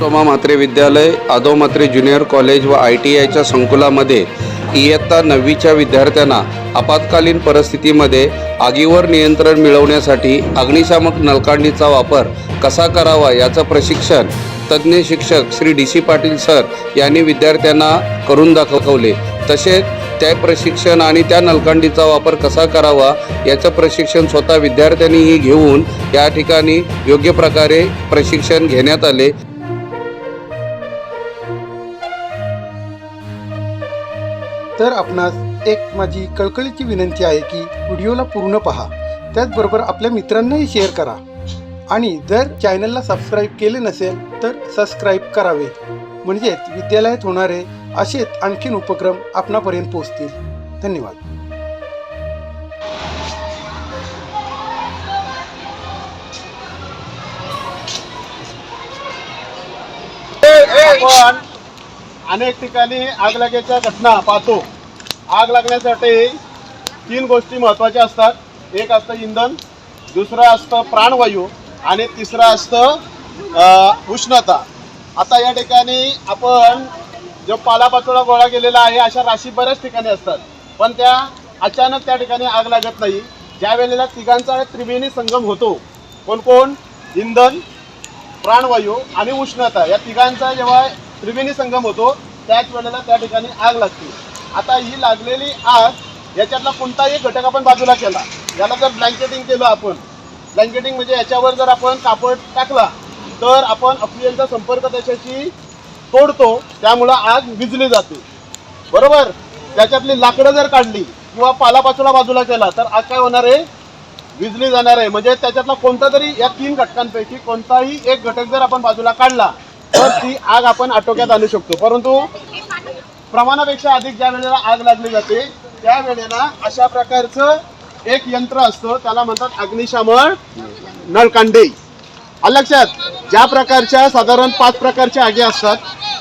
सोमा म्हात्रे विद्यालय, आदो Mhatre junior college व ITIच्या संकुलामध्ये इयत्ता 9वीच्या विद्यार्थ्यांना आपत्कालीन परिस्थितीमध्ये आगीवर नियंत्रण मिळवण्यासाठी अग्निशामक नळकांडीचा वापर कसा करावा याचं प्रशिक्षण तज्ज्ञ शिक्षक श्री DC पाटील सर यांनी विद्यार्थ्यांना करून दाखवले। तसेच त्या प्रशिक्षण आणि त्या नळकांडीचा वापर कसा करावा याचं प्रशिक्षण स्वतः विद्यार्थ्यांनीही घेऊन या ठिकाणी योग्य प्रकारे प्रशिक्षण घेण्यात आले। तर आपणास एक माझी कळकळीची विनंती आहे की व्हिडिओला पूर्ण पहा, त्याचबरोबर आपल्या मित्रांनाही शेअर करा आणि जर चॅनलला सबस्क्राईब केले नसेल तर सबस्क्राईब करावे, म्हणजेच विद्यालयात होणारे असेच आणखीन उपक्रम आपणापर्यंत पोहोचतील। धन्यवाद। आपण अनेक ठिकाणी आग लागण्याच्या घटना पाहतो। आग लागण्यासाठी 3 गोष्टी महत्त्वाच्या असतात। एक असतं इंधन, दुसरं असतं प्राणवायू आणि तिसरं असतं उष्णता। आता या ठिकाणी आपण जो पालापाचोळा गोळा केलेला आहे अशा राशी बऱ्याच ठिकाणी असतात, पण त्या अचानक त्या ठिकाणी आग लागत नाही। ज्या वेळेला तिघांचा त्रिवेणी संगम होतो, कोण कोण, इंधन, प्राणवायू आणि उष्णता, या तिघांचा जेव्हा त्रिवेणी संगम होतो त्याच वेळेला त्या ठिकाणी आग लागते। आता ही लागलेली आग याच्यातला कोणताही घटक आपण बाजूला केला, याला जर ब्लँकेटिंग केलं आपण, ब्लँकेटिंग म्हणजे याच्यावर जर आपण कापड टाकला तर आपण ऑक्सिजनचा संपर्क त्याच्याशी तोडतो, त्यामुळं आग विझली जाते, बरोबर। त्याच्यातली लाकडं जर काढली किंवा पालापाचोळा बाजूला केला तर आग काय होणार आहे, विझली जाणार आहे। म्हणजे त्याच्यातला कोणता तरी या 3 घटकांपैकी कोणताही एक घटक जर आपण बाजूला काढला तर ती आग आपण आटोक्यात आणू शकतो। परंतु प्रमाणापेक्षा अधिक ज्या वेळेला आग लागली जाते त्या वेळेला अशा प्रकारचं एक यंत्र असतं, त्याला म्हणतात अग्निशामक नळकांडे। लक्षात, ज्या प्रकारच्या साधारण 5 प्रकारच्या आगी असतात,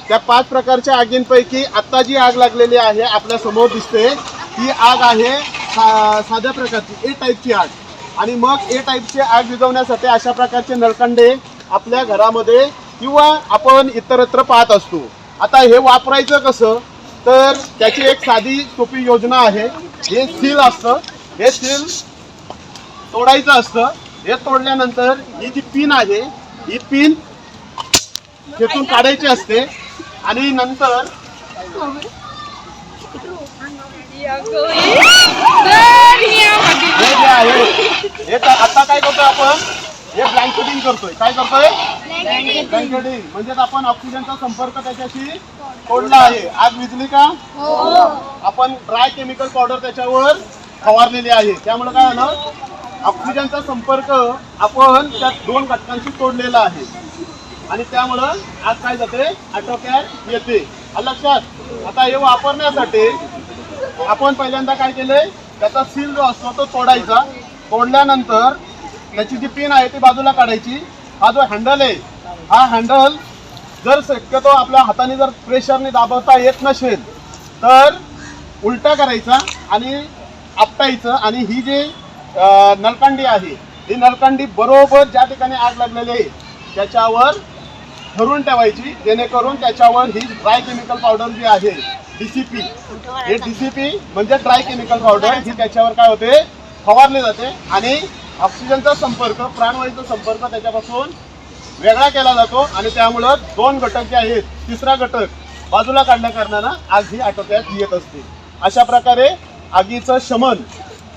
त्या 5 प्रकारच्या आगींपैकी आता जी आग लागलेली आहे आपल्या समोर दिसते ती आग आहे साध्या प्रकारची A टाईपची आग। आणि मग A टाईपची आग विझवण्यासाठी अशा प्रकारचे नळकांडे आपल्या घरामध्ये किंवा आपण इतरत्र पाहत असतो। आता हे वापरायचं कसं, तर त्याची एक साधी सोपी योजना आहे। हे सील असतं, हे सील तोडायचं असतं। हे तोडल्यानंतर ही जी पिन आहे ही पिन खेचून काढायची असते आणि नंतर हे आता काय करतोय आपण, हे ब्लँकेटिंग करतोय। काय करतोय, ब्लँकेटिंग म्हणजे आपण ऑक्सिजनचा संपर्क त्याच्याशी तोडला आहे। आग विझली का, आपण ड्राय केमिकल पावडर त्याच्यावर फवारलेली आहे, त्यामुळे काय झालं, ऑक्सिजनचा संपर्क आपण त्या 2 घटकांशी तोडलेला आहे आणि त्यामुळं आग काय जाते, आटोक्यात येते। लक्षात, आता हे वापरण्यासाठी आपण पहिल्यांदा काय केले, त्याचा सील जो असतो तो तोडायचा। तोडल्यानंतर त्याची जी पिन आहे ती बाजूला काढायची। हा जो हँडल आहे, हा हँडल जर शक्यतो आपल्या हाताने जर प्रेशरने दाबवता येत नसेल तर उलटा करायचा आणि आपटायचं आणि ही जी नळकांडी आहे ही नळकांडी बरोबर ज्या ठिकाणी आग लागलेली आहे त्याच्यावर धरून ठेवायची, जेणेकरून त्याच्यावर ही ड्राय केमिकल पावडर जी आहे DCP, हे DCP म्हणजे ड्राय केमिकल पावडर, ही त्याच्यावर काय होते, फवारली जाते आणि ऑक्सिजनचा संपर्क, प्राणवायूचा संपर्क त्याच्यापासून वेगळा केला जातो आणि त्यामुळं 2 घटक जे आहेत, तिसरा घटक बाजूला काढल्या कारणानं आग ही आटोक्यात येत असते। अशा प्रकारे आगीचं शमन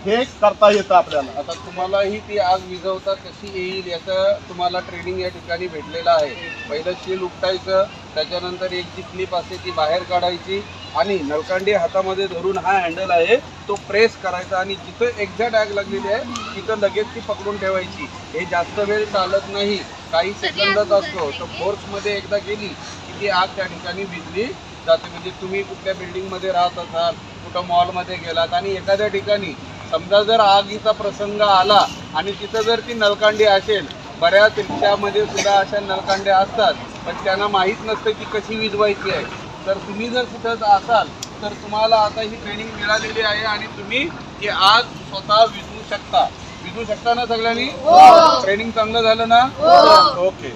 हे करता येतं आपल्याला। आता तुम्हालाही ती आग विझवता कशी येईल याचं तुम्हाला ट्रेनिंग या ठिकाणी भेटलेलं आहे। पहिलं शील उपटायचं, त्याच्यानंतर एक जी क्लिप असते ती बाहेर काढायची आणि नळकांडी हातामध्ये धरून हा हँडल आहे तो प्रेस करायचा आणि जिथं एक्झॅक्ट आग लागलेली आहे तिथं लगेच ती पकडून ठेवायची। हे जास्त वेळ चालत नाही, काही सेकंदच असतो। तर फोर्समध्ये एकदा गेली की ती आग त्या ठिकाणी विझली जाते। म्हणजे तुम्ही कुठल्या बिल्डिंगमध्ये राहत असाल, कुठं मॉलमध्ये गेलात आणि एखाद्या ठिकाणी समजा जर आगीचा प्रसंग आला आणि तिथं जर ती नळकांडी असेल, बऱ्याच रिक्षामध्ये सुद्धा अशा नळकांड्या असतात पण त्यांना माहीत नसतं की कशी विझवायची आहे। तर तुम्ही जर कुठं असाल तर तुम्हाला आता ही ट्रेनिंग मिळालेली आहे आणि तुम्ही ही आग स्वतः विझवू शकता ना सगळ्यांनी। ट्रेनिंग चांगलं झालं ना, ओके।